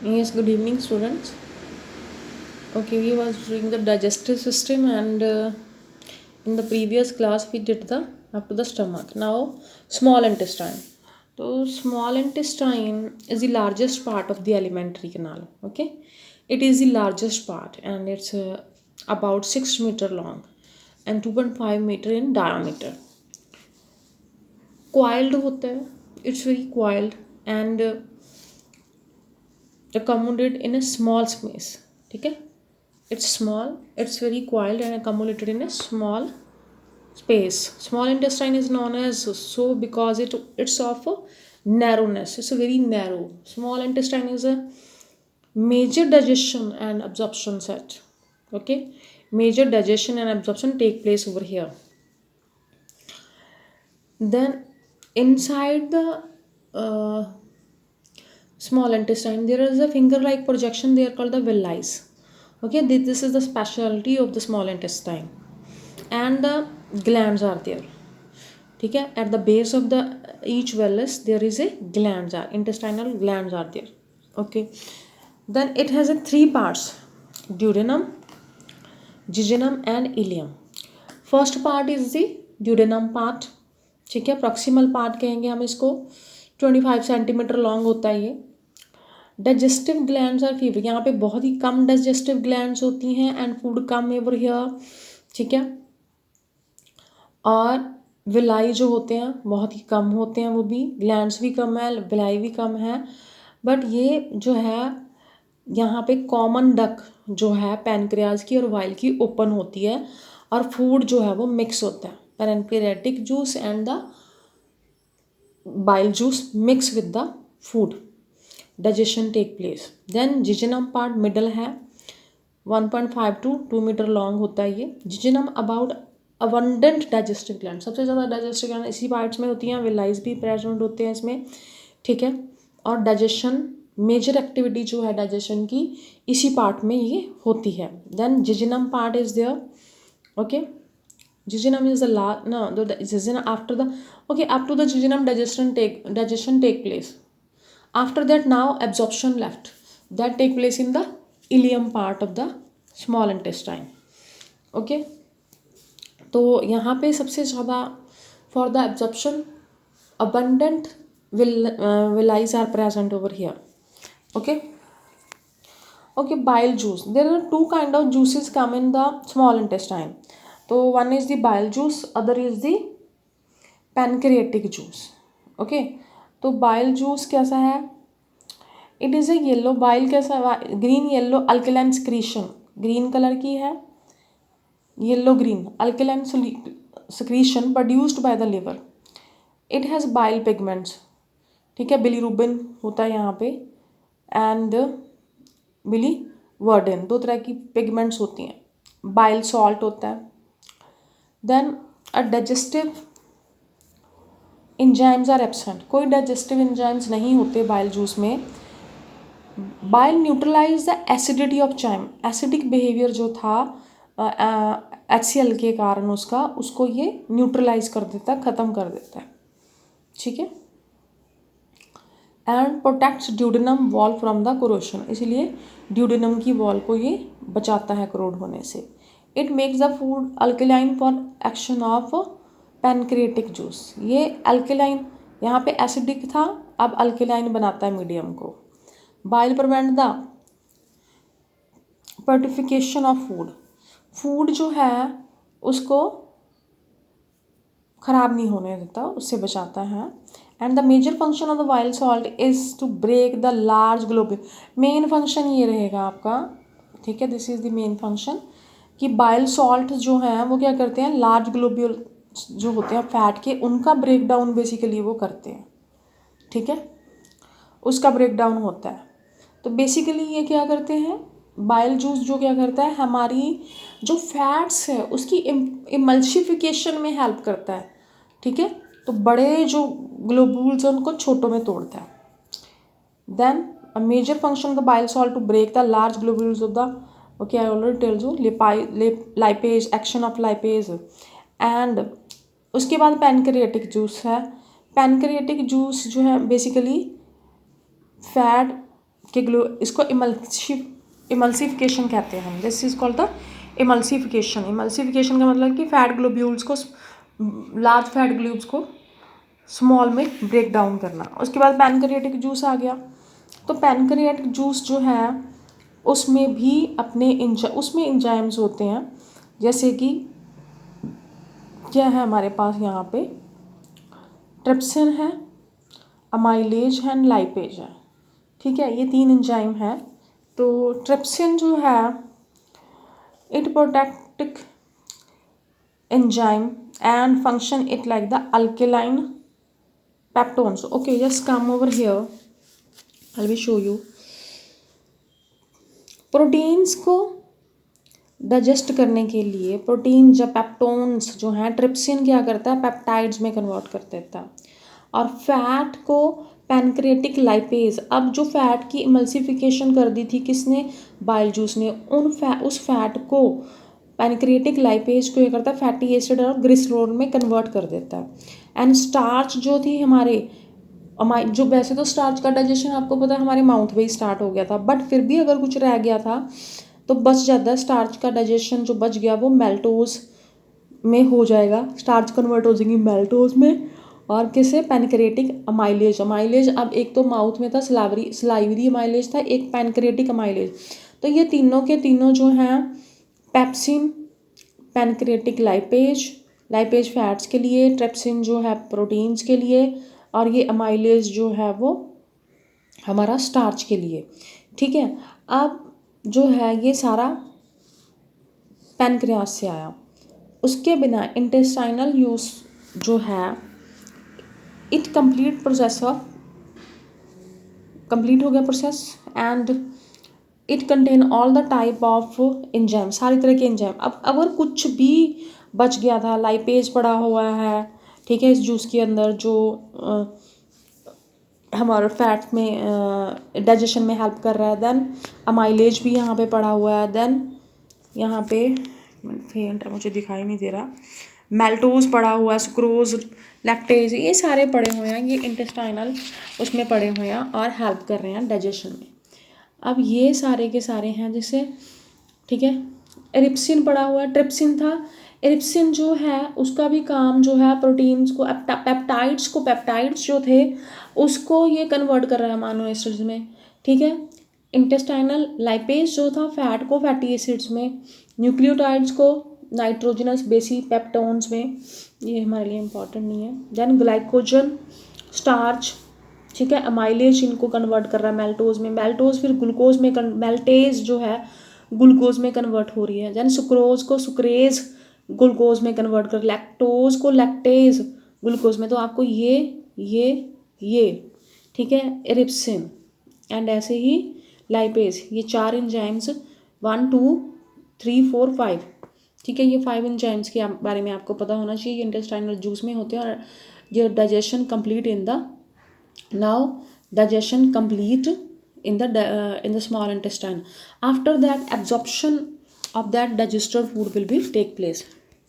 Yes, good evening, students. Okay, we was doing the digestive system, and in the previous class we did the up to the stomach. Now, small intestine. So, small intestine is the largest part of the alimentary canal. Okay, it is the largest part, and it's about 6 meter long and 2.5 meter in diameter. Coiled होता है. It's very coiled and accommodated in a small space. ठीक है. It's small, it's very coiled and accumulated in a small space. Small intestine is known as so because it's of a narrowness. It's a very narrow. Small intestine is a major digestion and absorption set. Okay, major digestion and absorption take place over here. Then inside the uh, small intestine there is a finger like projection, they are called the villi. Okay, this is the specialty of the small intestine. And the glands are there. ठीक है, at the base of the each vellus there is a glands are intestinal glands are there. Okay, then it has a three parts: duodenum, jejunum and ileum. First part is the duodenum part. ठीक है, proximal part कहेंगे हम इसको. 25 centimetre long होता है ये. Digestive glands are fever, यहाँ पे बहुत ही कम डाइजेस्टिव ग्लैंड्स होती हैं and food come ever here. ठीक है, और विलाई जो होते हैं बहुत ही कम होते हैं, वो भी ग्लैंड्स भी कम है, विलाई भी कम है. बट ये जो है यहाँ पे कॉमन डक जो है पैनक्रियाज की और वाइल की ओपन होती है और फूड जो है वो मिक्स होता है. Pancreatic juice and the bile juice mix with the food. Digestion take place. Then jejunum part middle है. 1.5 to 2 मीटर लॉन्ग होता है ये. Jejunum about abundant digestive gland, सबसे ज़्यादा डाइजेस्टिव ग्लैंड इसी पार्ट्स में होती हैं. विलाइज भी प्रेजेंट होते हैं इसमें. ठीक है, और डाइजेशन मेजर एक्टिविटी जो है डाइजेशन की इसी पार्ट में ये होती है. Then jejunum part is there. Okay, jejunum is the the jejunum after the okay up to the jejunum digestion take place. After that now absorption left, that take place in the ileum part of the small intestine. Okay, तो यहाँ पे सबसे ज़्यादा for the absorption abundant villi are present over here. Okay, okay, bile juice. There are two kind of juices come in the small intestine. तो one is the bile juice, other is the pancreatic juice. Okay, तो bile juice कैसा है? It is a yellow bile कैसा, green yellow alkaline secretion, green colour की है, yellow green alkaline secretion produced by the liver. It has bile pigments. ठीक है, bilirubin होता है यहाँ पे एंड बिलीवर्डेन, दो तरह की पिगमेंट्स होती हैं. बाइल सॉल्ट होता है. Then a digestive enzymes are absent, कोई डाइजेस्टिव इंजाइम्स नहीं होते बाइल जूस में. Bile neutralize the acidity of chyme, acidic behaviour जो था HCl के कारण उसको ये न्यूट्रलाइज कर देता है, ख़त्म कर देता है. ठीक है, and protects duodenum wall from the corrosion, इसलिए ड्यूडेनम की वॉल को ये बचाता है करोड होने से. It makes the food alkaline for action of pancreatic juice, ये अल्कलाइन यहाँ पे एसिडिक था, अब अल्कलाइन बनाता है मीडियम को. Bile prevent the putrefaction of food, food जो है उसको ख़राब नहीं होने देता, उससे बचाता है. And the major function of the bile salt is to break the large globule, main function ये रहेगा आपका. ठीक है, this is the main function कि बाइल सॉल्ट जो है वो क्या करते हैं, लार्ज ग्लोब्यूल जो होते हैं फैट के, उनका ब्रेक डाउन बेसिकली वो करते हैं. ठीक है, उसका ब्रेक डाउन होता है. तो बेसिकली ये क्या करते हैं, बाइल जूस जो क्या करता है, हमारी जो फैट्स है उसकी इमल्सिफिकेशन में हेल्प करता है. ठीक है, तो बड़े जो ग्लोब्यूल्स हैं उनको छोटों में तोड़ता है. Then a major function of the bile salt to break the large globules of the okay I already tells you lipase, action of lipase. And उसके बाद पैनक्रिएटिक जूस है. पैनक्रिएटिक जूस जो है बेसिकली फैट कि इसको emulsification कहते हैं हम। This is called the emulsification. Emulsification का मतलब कि फैट ग्लोब्यूल्स को, लार्ज फैट ग्लोब्यूल्स को स्मॉल में ब्रेक डाउन करना। उसके बाद पैनक्रियाटिक जूस आ गया। तो पैनक्रियाटिक जूस जो है उसमें भी उसमें एंजाइम्स होते हैं, जैसे कि क्या है हमारे पास यहाँ पे, ट्रिप्सिन है, अमाइलेज है, लाइपेज है। ठीक है, ये 3 एंजाइम है। तो ट्रिप्सिन जो है it proteolytic enzyme and function it like the alkaline peptones. Okay, just come over here, I will show you. Proteins को डाइजेस्ट करने के लिए प्रोटीन जब पेप्टोन्स जो हैं, ट्रिप्सिन क्या करता है, पेप्टाइड्स में कन्वर्ट कर देता है। और फैट को पैनक्रियाटिक लाइपेज, अब जो फैट की इमल्सिफिकेशन कर दी थी किसने, बाइल जूस ने, उस फैट को पैनक्रियाटिक लाइपेज को ये करता है फैटी एसिड और ग्लिसरॉल में कन्वर्ट कर देता है। एंड स्टार्च जो थी जो वैसे तो स्टार्च का डाइजेशन आपको पता है हमारे माउथ में ही स्टार्ट हो गया था, बट फिर भी अगर कुछ रह गया था तो बच जाता है। स्टार्च का डाइजेशन जो बच गया वो मेल्टोज में हो जाएगा, स्टार्च कन्वर्ट हो जाएगी मेल्टोज में। और किसे, पैनक्रियाटिक अमाइलेज। अमाइलेज अब एक तो माउथ में था सलाइवरी अमाइलेज था, एक पैनक्रियाटिक अमाइलेज। तो ये तीनों के तीनों जो हैं, पेप्सिन पैनक्रियाटिक लाइपेज फैट्स के लिए, ट्रिप्सिन जो है प्रोटीन्स के लिए, और ये अमाइलेज जो है वो हमारा स्टार्च के लिए। ठीक है, अब जो है ये सारा पैनक्रियास से आया। उसके बिना इंटेस्टाइनल यूज जो है इट कंप्लीट हो गया process and it contain all the type of enzyme, सारी तरह के एंजाइम। अब अगर कुछ भी बच गया था, लाइपेज पड़ा हुआ है, ठीक है, इस जूस के अंदर जो हमारा फैट में डाइजेशन में हेल्प कर रहा है, देन अमाइलेज भी यहाँ पे पड़ा हुआ है, देन यहाँ पे फेंट मुझे दिखाई नहीं दे रहा, मेल्टोज पड़ा हुआ है, सुक्रोज, लैक्टेज, ये सारे पड़े हुए हैं, ये इंटेस्टाइनल उसमें पड़े हुए हैं और हेल्प कर रहे हैं डाइजेशन में। अब ये सारे के सारे हैं जैसे, ठीक है, इरिप्सिन पड़ा हुआ है, ट्रिप्सिन था। इरिप्सिन जो है उसका भी काम जो है प्रोटीन्स को, पेप्टाइड्स जो थे उसको ये कन्वर्ट कर रहा है अमीनो एसिड्स में। ठीक है, इंटेस्टाइनल लाइपेज जो था फैट को फैटी एसिड्स में, न्यूक्लियोटाइड्स को नाइट्रोजनस बेसी पेप्टोन्स में, ये हमारे लिए इम्पॉर्टेंट नहीं है। देन ग्लाइकोजन, स्टार्च, ठीक है, अमाइलेज इनको कन्वर्ट कर रहा है मेल्टोज में, मेल्टोज फिर ग्लूकोज में, मेल्टेज जो है ग्लूकोज में कन्वर्ट हो रही है। देन सुक्रोज को सुक्रेज ग्लूकोज में कन्वर्ट कर, लैक्टोज को लैक्टेज ग्लूकोज में। तो आपको ये ठीक है, इरिप्सिन एंड ऐसे ही लाइपेज, ये 4 एंजाइम्स 1 2 3 4 5, ठीक है, ये 5 एंजाइम्स के बारे में आपको पता होना चाहिए। इंटेस्टाइनल जूस में होते हैं और ये digestion complete now digestion complete in the small intestine. After that absorption of that digested food will be take place.